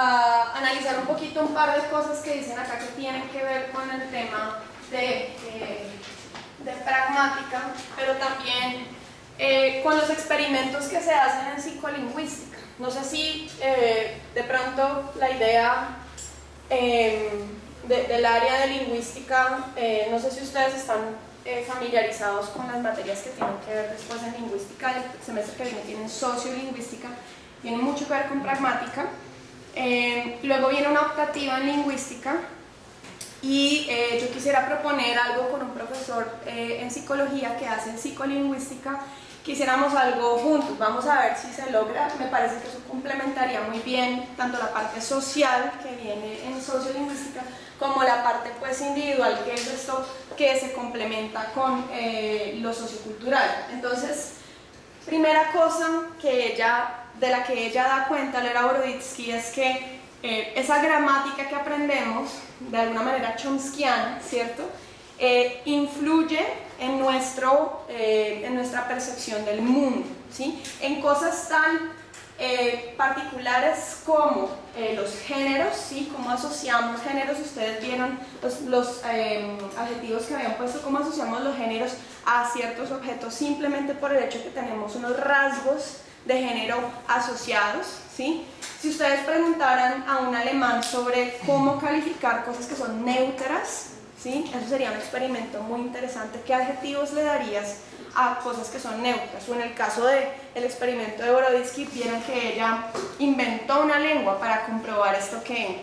a analizar un poquito un par de cosas que dicen acá que tienen que ver con el tema de pragmática, pero también con los experimentos que se hacen en psicolingüística. No sé si de pronto la idea del área de lingüística, no sé si ustedes están familiarizados con las materias que tienen que ver después en lingüística. El semestre que viene tienen sociolingüística, tiene mucho que ver con pragmática. Luego viene una optativa en lingüística y yo quisiera proponer algo con un profesor en psicología que hace psicolingüística. Quisiéramos algo juntos, vamos a ver si se logra. Me parece que eso complementaría muy bien tanto la parte social que viene en sociolingüística como la parte pues individual, que es esto que se complementa con lo sociocultural. Entonces, primera cosa de la que ella da cuenta, Lera Boroditsky, es que esa gramática que aprendemos, de alguna manera chomskiana, ¿cierto?, influye en nuestra percepción del mundo, ¿sí?, en cosas tan particulares como los géneros, ¿sí?, cómo asociamos géneros. Ustedes vieron los adjetivos que habían puesto, cómo asociamos los géneros a ciertos objetos simplemente por el hecho de que tenemos unos rasgos de género asociados, ¿sí? Si ustedes preguntaran a un alemán sobre cómo calificar cosas que son neutras, ¿sí?, eso sería un experimento muy interesante. ¿Qué adjetivos le darías a cosas que son neutras? O en el caso del experimento de Boroditsky, vieron que ella inventó una lengua para comprobar esto que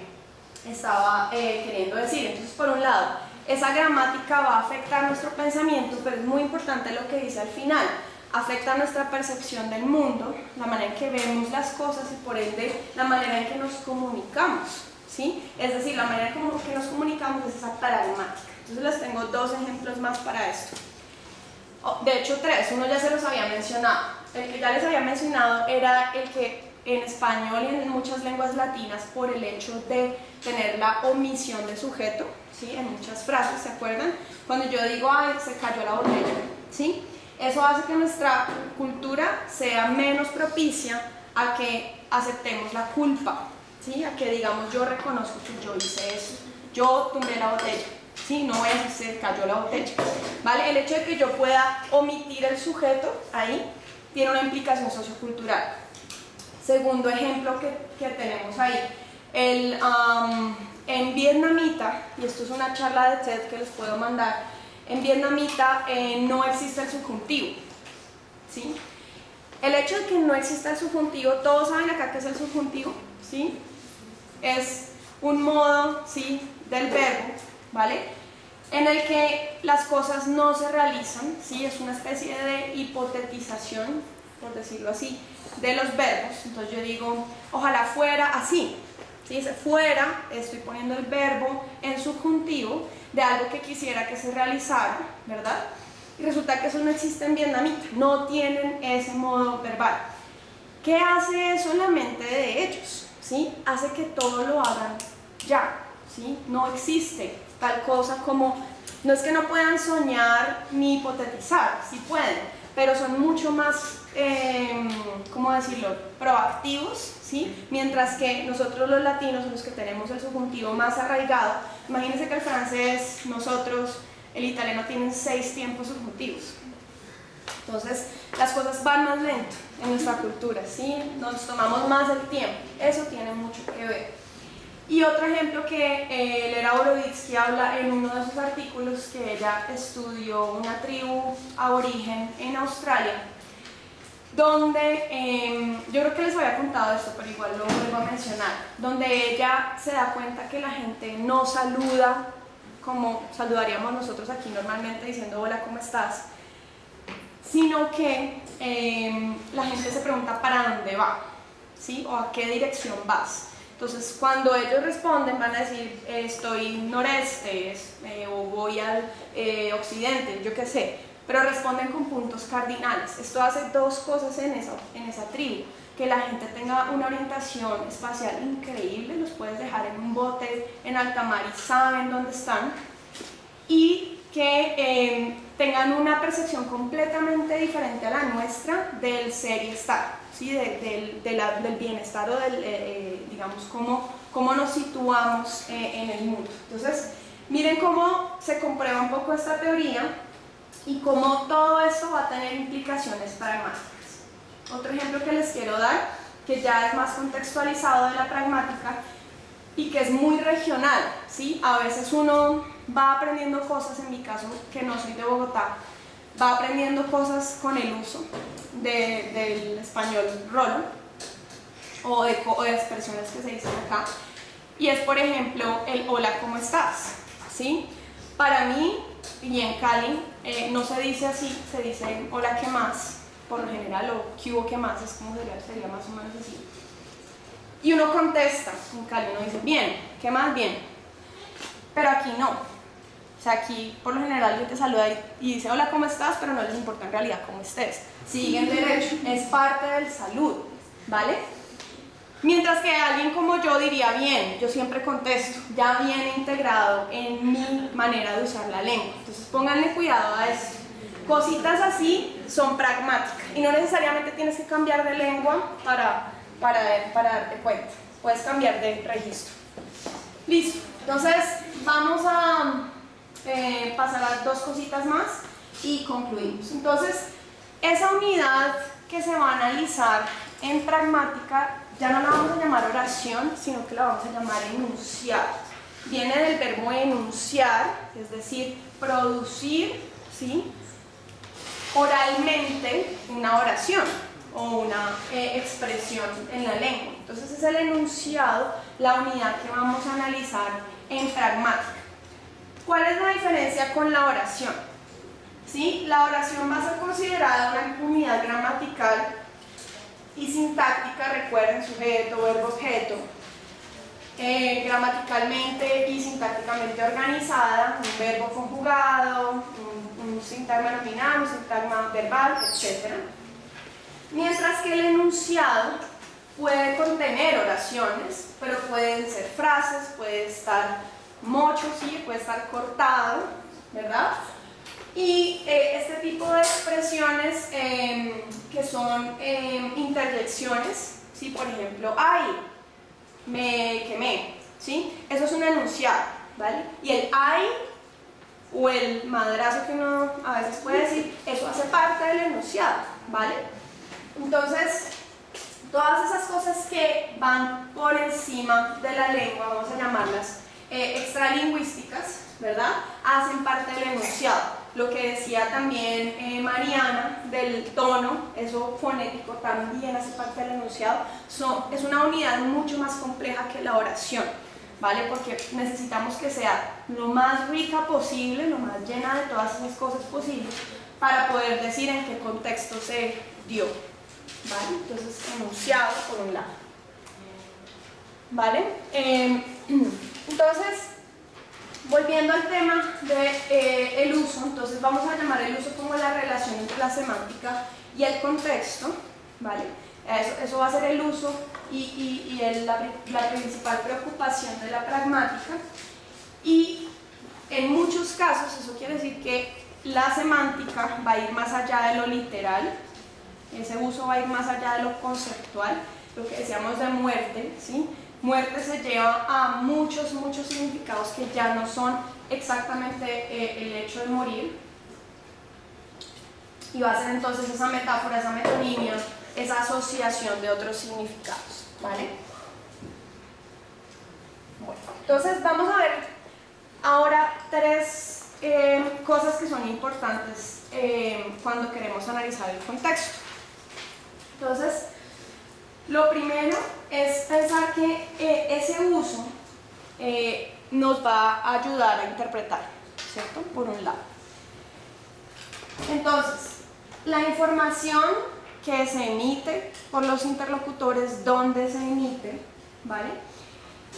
estaba queriendo decir. Entonces, por un lado, esa gramática va a afectar nuestro pensamiento, pero es muy importante lo que dice al final. Afecta nuestra percepción del mundo, la manera en que vemos las cosas y por ende la manera en que nos comunicamos, ¿sí? Es decir, la manera en que nos comunicamos es esa pragmática. Entonces les tengo dos ejemplos más para esto. De hecho, tres. Uno ya se los había mencionado. El que ya les había mencionado era el que en español y en muchas lenguas latinas, por el hecho de tener la omisión de sujeto, ¿sí?, en muchas frases, ¿se acuerdan? Cuando yo digo, ay, se cayó la botella, ¿sí?, eso hace que nuestra cultura sea menos propicia a que aceptemos la culpa, ¿sí?, a que digamos, yo reconozco que yo hice eso, yo tumbé la botella, ¿sí?, no es que se cayó la botella, ¿vale? El hecho de que yo pueda omitir el sujeto ahí tiene una implicación sociocultural. Segundo ejemplo que tenemos ahí, en vietnamita, y esto es una charla de TED que les puedo mandar. En vietnamita no existe el subjuntivo, ¿sí? El hecho de que no exista el subjuntivo, todos saben acá qué es el subjuntivo, ¿sí? Es un modo, ¿sí?, del verbo, ¿vale?, en el que las cosas no se realizan, ¿sí? Es una especie de hipotetización, por decirlo así, de los verbos. Entonces yo digo, ojalá fuera así, ¿sí? Dice fuera, estoy poniendo el verbo en subjuntivo de algo que quisiera que se realizara, ¿verdad? Y resulta que eso no existe en vietnamita, no tienen ese modo verbal. ¿Qué hace eso en la mente de ellos? ¿Sí? Hace que todo lo hagan ya, ¿sí? No existe tal cosa como, no es que no puedan soñar ni hipotetizar, sí pueden, pero son mucho más, ¿cómo decirlo?, proactivos, ¿sí? Mientras que nosotros los latinos, los que tenemos el subjuntivo más arraigado, imagínense que el francés, nosotros, el italiano tienen 6 tiempos subjuntivos. Entonces, las cosas van más lento en nuestra cultura, ¿sí? Nos tomamos más el tiempo, eso tiene mucho que ver. Y otro ejemplo que Lera Boroditsky habla en uno de sus artículos, que ella estudió una tribu aborigen en Australia, donde, yo creo que les había contado esto, pero igual lo vuelvo a mencionar, donde ella se da cuenta que la gente no saluda como saludaríamos nosotros aquí normalmente diciendo hola, ¿cómo estás?, sino que la gente se pregunta ¿para dónde va?, ¿sí?, o ¿a qué dirección vas? Entonces, cuando ellos responden, van a decir, estoy noreste, o voy al occidente, yo qué sé, pero responden con puntos cardinales. Esto hace dos cosas en esa tribu, que la gente tenga una orientación espacial increíble, los puedes dejar en un bote en alta mar y saben dónde están, y que tengan una percepción completamente diferente a la nuestra del ser y estar. ¿sí? Del bienestar o digamos, cómo nos situamos en el mundo. Entonces, miren cómo se comprueba un poco esta teoría y cómo todo esto va a tener implicaciones pragmáticas. Otro ejemplo que les quiero dar, que ya es más contextualizado de la pragmática y que es muy regional, ¿sí? A veces uno va aprendiendo cosas, en mi caso, que no soy de Bogotá, va aprendiendo cosas con el uso del español rolo o de expresiones que se dicen acá, y es, por ejemplo, el hola, ¿cómo estás? ¿Sí? Para mí, y en Cali, no se dice así, se dice hola, ¿qué más? Por lo general, o ¿qué hubo, qué más? Es como sería más o menos así. Y uno contesta, en Cali uno dice, bien, ¿qué más? Bien. Pero aquí no. O sea, aquí por lo general alguien te saluda y dice, hola, ¿cómo estás? Pero no les importa en realidad cómo estés. Siguen derecho, es parte del saludo, ¿vale? Mientras que alguien como yo diría, bien, yo siempre contesto, ya viene integrado en mi manera de usar la lengua. Entonces pónganle cuidado a eso. Cositas así son pragmáticas y no necesariamente tienes que cambiar de lengua para darte cuenta. Puedes cambiar de registro. Listo. Entonces vamos a pasar a dos cositas más y concluimos. Entonces, esa unidad que se va a analizar en pragmática ya no la vamos a llamar oración, sino que la vamos a llamar enunciado. Viene del verbo enunciar, es decir, producir, ¿sí?, oralmente una oración o una expresión en la lengua. Entonces es el enunciado, la unidad que vamos a analizar en pragmática. ¿Cuál es la diferencia con la oración? ¿Sí? La oración va a ser considerada una unidad gramatical y sintáctica, recuerden, sujeto, verbo, objeto, gramaticalmente y sintácticamente organizada, un verbo conjugado, un sintagma nominal, un sintagma verbal, etc. Mientras que el enunciado puede contener oraciones, pero pueden ser frases, puede estar mocho, ¿sí?, puede estar cortado, ¿verdad? Y este tipo de expresiones que son interjecciones, ¿sí? Por ejemplo, ay, me quemé, ¿sí? Eso es un enunciado, ¿vale? Y el ay o el madrazo que uno a veces puede decir, eso hace parte del enunciado, ¿vale? Entonces, todas esas cosas que van por encima de la lengua, vamos a llamarlas extralingüísticas, ¿verdad?, hacen parte del enunciado. Lo que decía también Mariana del tono, eso fonético también hace parte del enunciado. Es una unidad mucho más compleja que la oración, ¿vale? Porque necesitamos que sea lo más rica posible, lo más llena de todas esas cosas posibles, para poder decir en qué contexto se dio, ¿vale? Entonces, enunciado por un lado, ¿vale? Entonces, volviendo al tema del uso, entonces vamos a llamar el uso como la relación entre la semántica y el contexto, ¿vale? Eso va a ser el uso y la principal preocupación de la pragmática. Y en muchos casos eso quiere decir que la semántica va a ir más allá de lo literal, ese uso va a ir más allá de lo conceptual, lo que decíamos de muerte, ¿sí? Muerte se lleva a muchos significados que ya no son exactamente el hecho de morir, y va a ser entonces esa metáfora, esa metonimia, esa asociación de otros significados, ¿vale? Bueno, entonces vamos a ver ahora tres cosas que son importantes cuando queremos analizar el contexto. Entonces, lo primero es pensar que ese uso nos va a ayudar a interpretar, ¿cierto? Por un lado. Entonces, la información que se emite por los interlocutores, dónde se emite, ¿vale?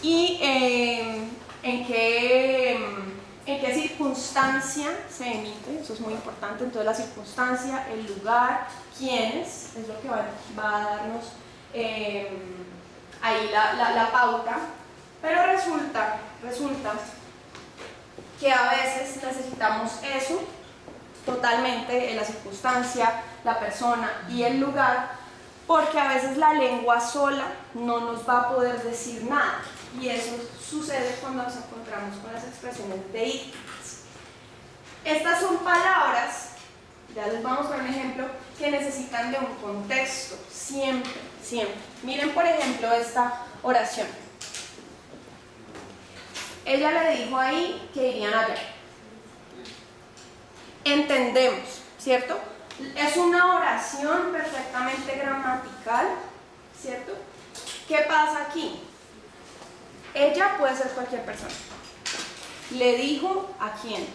Y en qué circunstancia se emite, eso es muy importante. Entonces, la circunstancia, el lugar, quiénes, es lo que va a darnos ahí la pauta. Pero resulta que a veces necesitamos eso totalmente, en la circunstancia, la persona y el lugar, porque a veces la lengua sola no nos va a poder decir nada, y eso sucede cuando nos encontramos con las expresiones deícticas. Estas son palabras, ya les vamos a dar un ejemplo, que necesitan de un contexto, siempre, siempre. Miren por ejemplo esta oración. Ella le dijo ahí que irían allá. Entendemos, ¿cierto? Es una oración perfectamente gramatical, ¿cierto? ¿Qué pasa aquí? Ella puede ser cualquier persona. Le dijo a quién.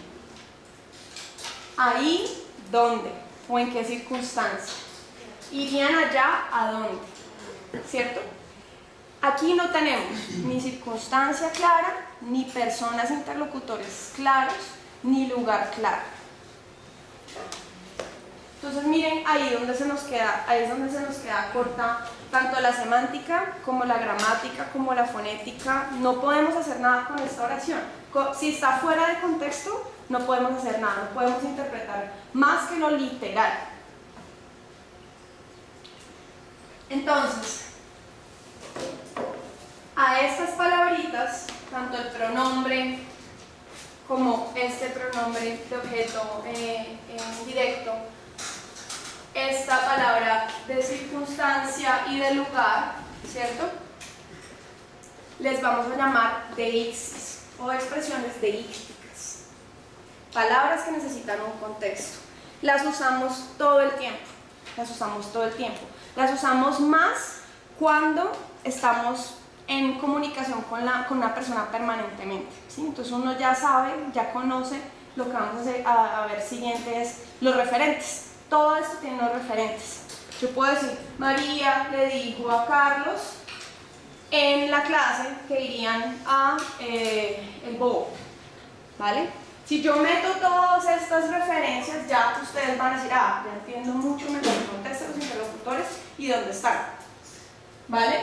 Ahí, ¿dónde? ¿O en qué circunstancia? Irían allá, ¿a dónde? ¿Cierto? Aquí no tenemos ni circunstancia clara, ni personas interlocutores claros, ni lugar claro. Entonces miren ahí donde se nos queda, ahí es donde se nos queda corta tanto la semántica como la gramática como la fonética. No podemos hacer nada con esta oración. Si está fuera de contexto, no podemos hacer nada, no podemos interpretar más que lo literal. Entonces, a estas palabritas, tanto el pronombre como este pronombre de objeto directo, esta palabra de circunstancia y de lugar, ¿cierto? Les vamos a llamar deixis o expresiones deícticas. Palabras que necesitan un contexto. Las usamos todo el tiempo. Las usamos todo el tiempo. Las usamos más cuando estamos en comunicación con una persona permanentemente, ¿sí? Entonces uno ya sabe, ya conoce. Lo que vamos a ver siguiente es los referentes. Todo esto tiene unos referentes. Yo puedo decir, María le dijo a Carlos en la clase que irían a el bobo, ¿vale? Si yo meto todas estas referencias, ya ustedes van a decir, ya entiendo mucho mejor el contexto de los interlocutores y dónde están, ¿vale?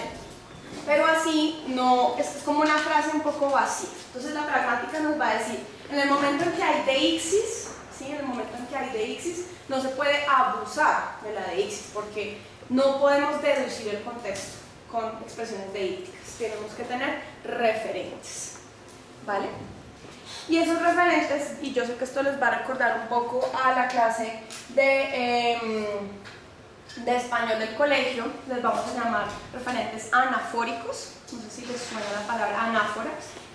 Pero así no, es como una frase un poco vacía. Entonces la pragmática nos va a decir, en el momento en que hay deixis, ¿sí? En el momento en que hay deixis, no se puede abusar de la deixis, porque no podemos deducir el contexto con expresiones deícticas. Tenemos que tener referentes, ¿vale? Y esos referentes, y yo sé que esto les va a recordar un poco a la clase de español del colegio, les vamos a llamar referentes anafóricos, no sé si les suena la palabra anáfora,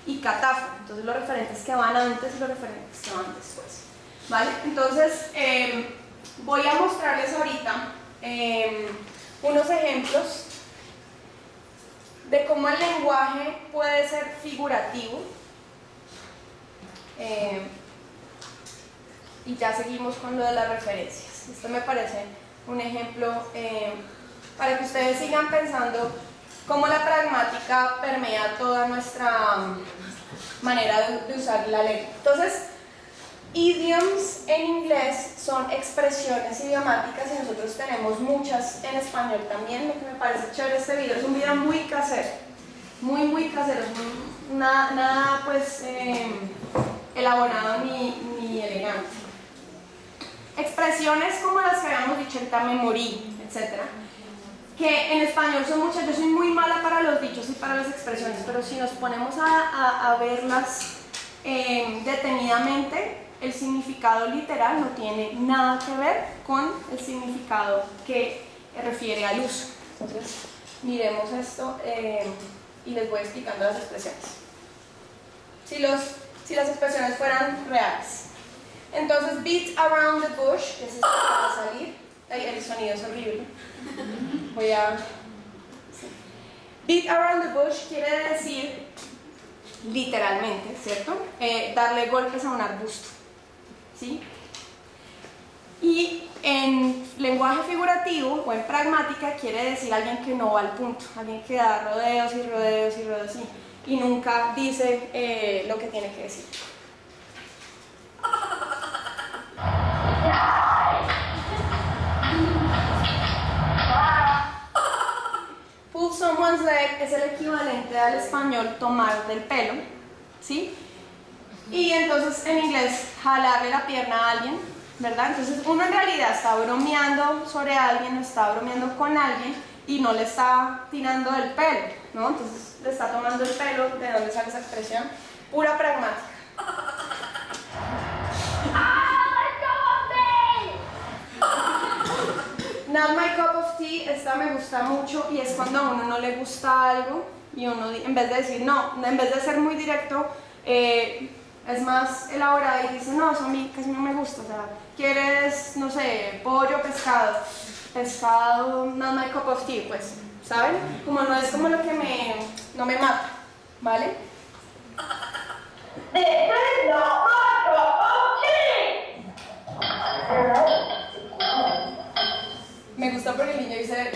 y catáfora. Entonces los referentes que van antes y los referentes que van después, ¿vale? Entonces voy a mostrarles ahorita unos ejemplos de cómo el lenguaje puede ser figurativo, y ya seguimos con lo de las referencias. Esto me parece un ejemplo para que ustedes sigan pensando cómo la pragmática permea toda nuestra manera de usar la lengua. Entonces, idioms en inglés son expresiones idiomáticas y nosotros tenemos muchas en español también. Lo que me parece chévere este video es un video muy casero, muy casero, nada pues elaborado ni elegante. Expresiones como las que habíamos dicho ahorita, me morí, etc., que en español son muchas. Yo soy muy mala para los dichos y para las expresiones, pero si nos ponemos a verlas detenidamente, el significado literal no tiene nada que ver con el significado que refiere al uso. Entonces, miremos esto y les voy explicando las expresiones. Si las expresiones fueran reales. Entonces, beat around the bush, que es esto que va a salir. Ay, el sonido es horrible. Voy a... Sí. Beat around the bush quiere decir, literalmente, ¿cierto? Darle golpes a un arbusto, ¿sí? Y en lenguaje figurativo o en pragmática quiere decir alguien que no va al punto, alguien que da rodeos y rodeos y rodeos y nunca dice lo que tiene que decir. Pull someone's leg es el equivalente al español tomar del pelo, ¿sí? Y entonces en inglés jalarle la pierna a alguien, ¿verdad? Entonces uno en realidad está bromeando sobre alguien, está bromeando con alguien, y no le está tirando del pelo, ¿no? Entonces le está tomando el pelo. ¿De dónde sale esa expresión? Pura pragmática. Not my cup of tea, esta me gusta mucho, y es cuando a uno no le gusta algo y uno, en vez de decir no, en vez de ser muy directo, es más elaborado y dice no, eso a mí casi no me gusta. O sea, ¿quieres, no sé, pollo, pescado? Pescado, not my cup of tea, pues, ¿saben? Como no es como lo que no me mata, ¿vale? This is not my cup of tea. Me gusta porque el niño dice,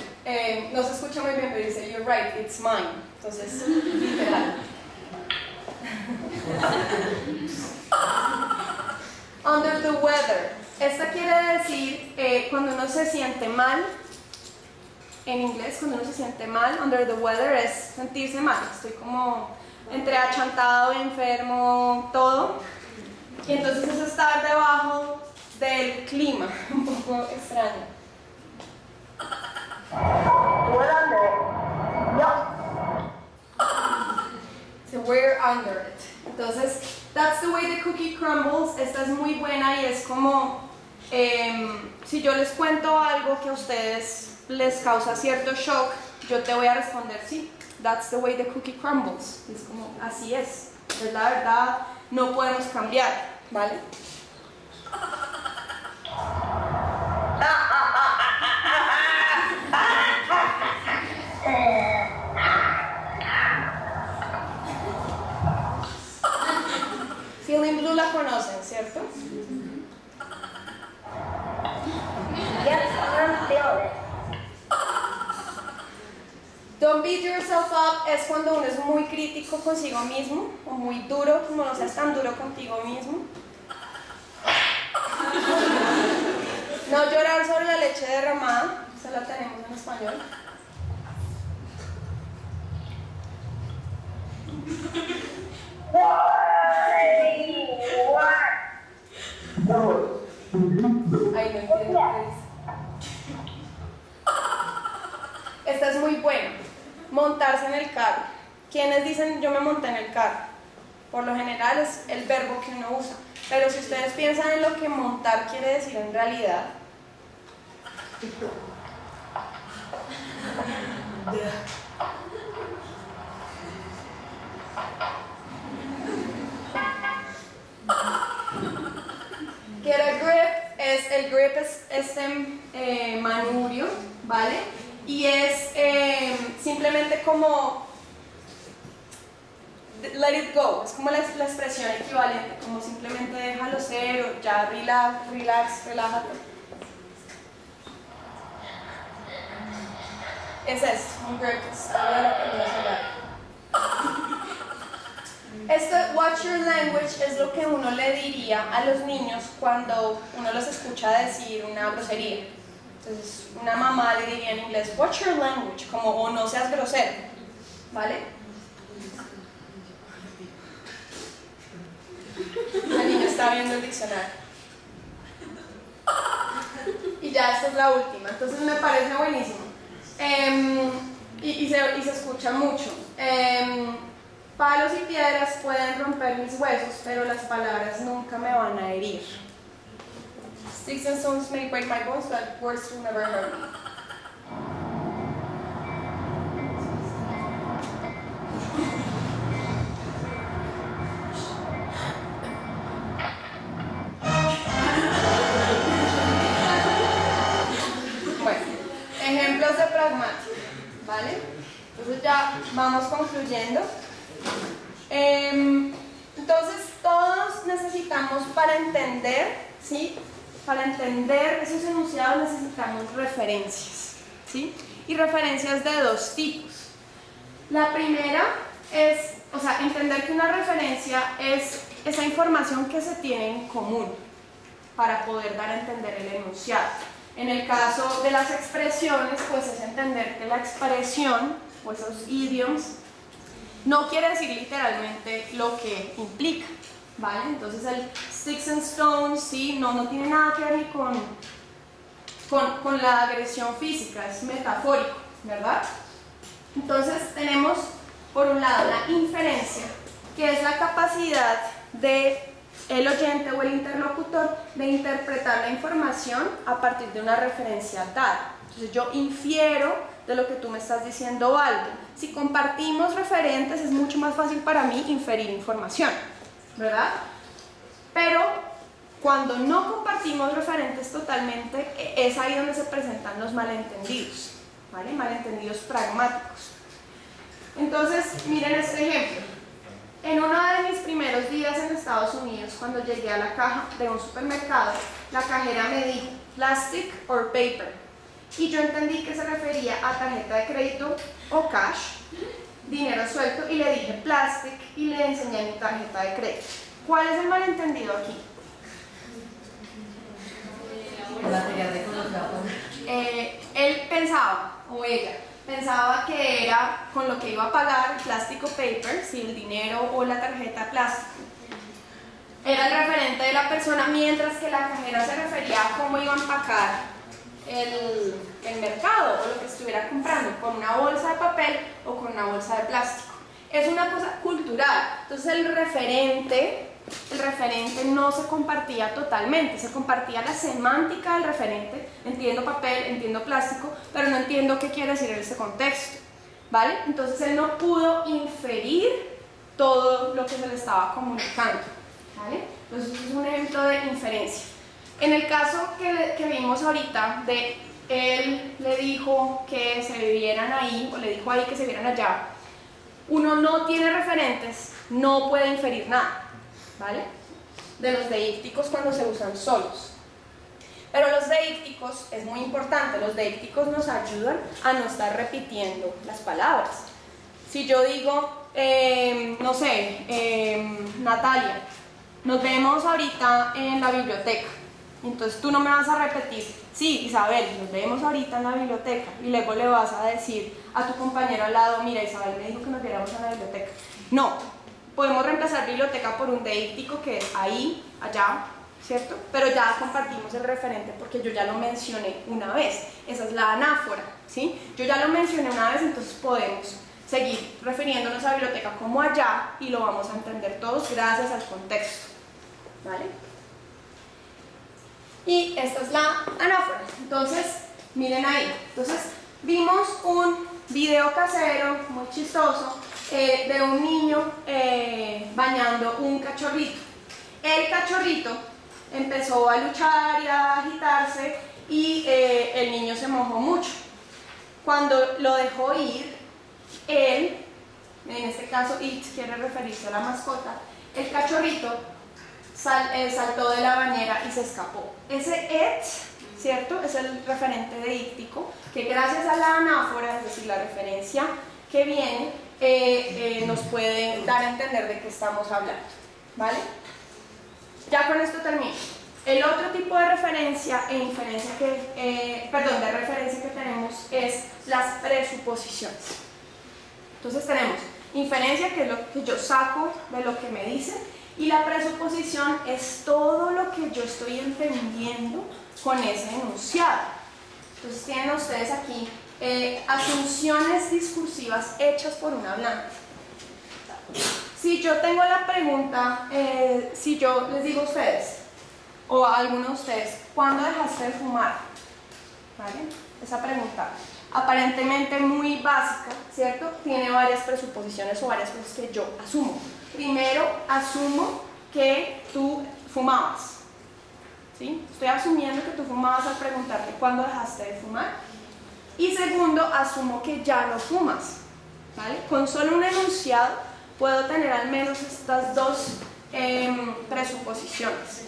no se escucha muy bien, pero dice, you're right, it's mine. Entonces, literal. Under the weather. Esta quiere decir cuando uno se siente mal. En inglés, cuando uno se siente mal, under the weather es sentirse mal. Estoy como entre achantado, enfermo, todo. Y entonces es estar debajo del clima, un poco extraño. So we're under it. Entonces, that's the way the cookie crumbles. Esta es muy buena y es como si yo les cuento algo que a ustedes les causa cierto shock, yo te voy a responder sí. That's the way the cookie crumbles. Es como así es la verdad, no podemos cambiar, ¿vale? Feeling Blue la conocen, ¿cierto? Yes, I'm feeling it. Don't beat yourself up es cuando uno es muy crítico consigo mismo o muy duro, como no seas tan duro contigo mismo. No llorar sobre la leche derramada, esa la tenemos en español. Ay, no entiendo qué dice. Esta es muy buena. Montarse en el carro. ¿Quiénes dicen yo me monté en el carro? Por lo general es el verbo que uno usa. Pero si ustedes piensan en lo que montar quiere decir en realidad, get a grip el grip es este manubrio, ¿vale? Y es simplemente como let it go, es como la expresión equivalente, como simplemente déjalo ser o ya relax, relájate. Es esto, un grip, es algo de lo que vamos a hablar. Esto, watch your language, es lo que uno le diría a los niños cuando uno los escucha decir una grosería. Entonces, una mamá le diría en inglés, watch your language, como o no seas grosero, ¿vale? El niño está viendo el diccionario. Y ya esta es la última, entonces me parece buenísimo. Y se escucha mucho. Palos y piedras pueden romper mis huesos, pero las palabras nunca me van a herir. Sticks and stones may break my bones, but words will never hurt me. Bueno, ejemplos de pragmática, ¿vale? Entonces ya vamos concluyendo. Entonces todos necesitamos para entender, ¿sí? Para entender esos enunciados necesitamos referencias, ¿sí? Y referencias de dos tipos. La primera es, o sea, entender que una referencia es esa información que se tiene en común para poder dar a entender el enunciado. En el caso de las expresiones, pues es entender que la expresión o esos idioms no quiere decir literalmente lo que implica, ¿vale? Entonces el sticks and stones, sí, no tiene nada que ver ni con la agresión física, es metafórico, ¿verdad? Entonces tenemos por un lado la inferencia, que es la capacidad de el oyente o el interlocutor de interpretar la información a partir de una referencia dada. Entonces yo infiero de lo que tú me estás diciendo algo. Si compartimos referentes es mucho más fácil para mí inferir información, ¿verdad? Pero cuando no compartimos referentes totalmente, es ahí donde se presentan los malentendidos, ¿vale? Malentendidos pragmáticos. Entonces, miren este ejemplo. En uno de mis primeros días en Estados Unidos, cuando llegué a la caja de un supermercado, la cajera me dijo, plastic or paper. Y yo entendí que se refería a tarjeta de crédito o cash, dinero suelto, y le dije plastic y le enseñé mi tarjeta de crédito. ¿Cuál es el malentendido aquí? Material de colocación. Él pensaba, o ella, pensaba que era con lo que iba a pagar, plástico paper, si el dinero o la tarjeta plástico. Era el referente de la persona, mientras que la cajera se refería a cómo iba a empacar el mercado o lo que estuviera comprando, con una bolsa de papel o con una bolsa de plástico. Es una cosa cultural. Entonces el referente no se compartía totalmente, se compartía la semántica del referente, entiendo papel, entiendo plástico, pero no entiendo qué quiere decir en este contexto, ¿vale? Entonces él no pudo inferir todo lo que se le estaba comunicando, ¿vale? Entonces es un ejemplo de inferencia. En el caso que vimos ahorita, de él le dijo que se vieran ahí, o le dijo ahí que se vieran allá, uno no tiene referentes, no puede inferir nada, ¿vale? De los deícticos cuando se usan solos. Pero los deícticos es muy importante, los deícticos nos ayudan a no estar repitiendo las palabras. Si yo digo, no sé, Natalia, nos vemos ahorita en la biblioteca. Entonces tú no me vas a repetir, sí, Isabel, nos vemos ahorita en la biblioteca, y luego le vas a decir a tu compañero al lado, mira, Isabel me dijo que nos viéramos en la biblioteca. No, podemos reemplazar biblioteca por un deíctico que es ahí, allá, ¿cierto? Pero ya compartimos el referente porque yo ya lo mencioné una vez, esa es la anáfora, ¿sí? Yo ya lo mencioné una vez, entonces podemos seguir refiriéndonos a biblioteca como allá y lo vamos a entender todos gracias al contexto, ¿vale? Y esta es la anáfora. Entonces, miren ahí. Entonces, vimos un video casero muy chistoso de un niño bañando un cachorrito. El cachorrito empezó a luchar y a agitarse y el niño se mojó mucho. Cuando lo dejó ir, él, en este caso It quiere referirse a la mascota, el cachorrito saltó de la bañera y se escapó. Ese et, ¿cierto? Es el referente deíctico que gracias a la anáfora, es decir, la referencia que viene, nos puede dar a entender de qué estamos hablando, ¿vale? Ya con esto termino. El otro tipo de referencia e inferencia de referencia que tenemos es las presuposiciones. Entonces tenemos inferencia, que es lo que yo saco de lo que me dicen, y la presuposición es todo lo que yo estoy entendiendo con ese enunciado. Entonces tienen ustedes aquí asunciones discursivas hechas por un hablante. Si yo tengo la pregunta, si yo les digo a ustedes, o a alguno de ustedes, ¿cuándo dejaste de fumar? ¿Vale? Esa pregunta, aparentemente muy básica, ¿cierto? Tiene varias presuposiciones o varias cosas que yo asumo. Primero, asumo que tú fumabas, ¿sí? Estoy asumiendo que tú fumabas al preguntarte cuándo dejaste de fumar. Y segundo, asumo que ya no fumas, ¿vale? Con solo un enunciado puedo tener al menos estas dos presuposiciones,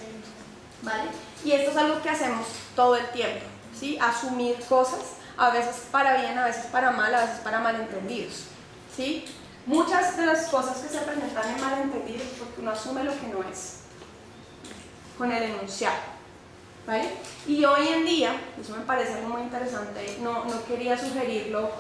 ¿vale? Y esto es algo que hacemos todo el tiempo, ¿sí? Asumir cosas, a veces para bien, a veces para mal, a veces para malentendidos, ¿sí? Muchas de las cosas que se presentan en malentendidos es porque uno asume lo que no es con el enunciado, ¿vale? Y hoy en día, eso me parece algo muy interesante, no quería sugerirlo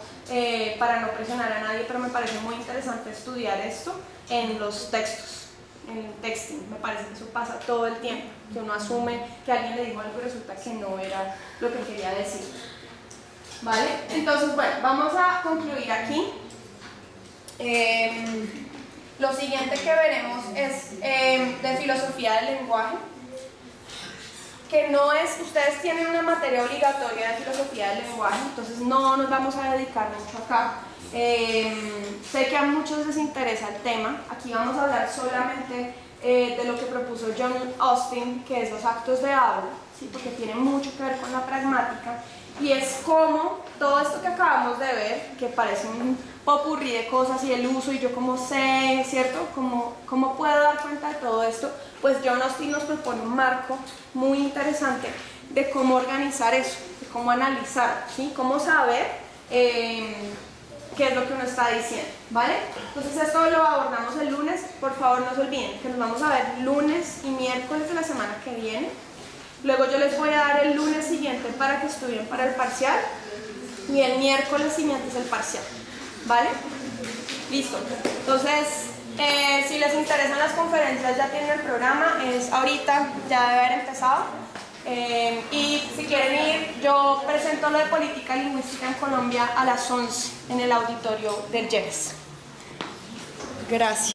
para no presionar a nadie, pero me parece muy interesante estudiar esto en los textos, en el texting. Me parece que eso pasa todo el tiempo, que uno asume que alguien le dijo algo y resulta que no era lo que quería decir. ¿vale? Entonces, bueno, vamos a concluir aquí. Lo siguiente que veremos es de filosofía del lenguaje, que no es, ustedes tienen una materia obligatoria de filosofía del lenguaje, entonces no nos vamos a dedicar mucho acá. Sé que a muchos les interesa el tema. Aquí vamos a hablar solamente de lo que propuso John Austin, que es los actos de habla, ¿sí? Porque tiene mucho que ver con la pragmática, y es como todo esto que acabamos de ver, que parece un popurrí de cosas y el uso y yo cómo sé, ¿cierto? ¿Cómo puedo dar cuenta de todo esto? Pues John Austin nos propone un marco muy interesante de cómo organizar eso, de cómo analizar, ¿sí? Cómo saber qué es lo que uno está diciendo, ¿vale? Entonces esto lo abordamos el lunes. Por favor no se olviden que nos vamos a ver lunes y miércoles de la semana que viene. Luego yo les voy a dar el lunes siguiente para que estudien para el parcial y el miércoles siguiente es el parcial, ¿vale? Listo. Entonces, si les interesan las conferencias ya tienen el programa, es ahorita, ya debe haber empezado. Y si quieren ir, yo presento lo de política lingüística en Colombia a las 11 en el auditorio del JES. Gracias.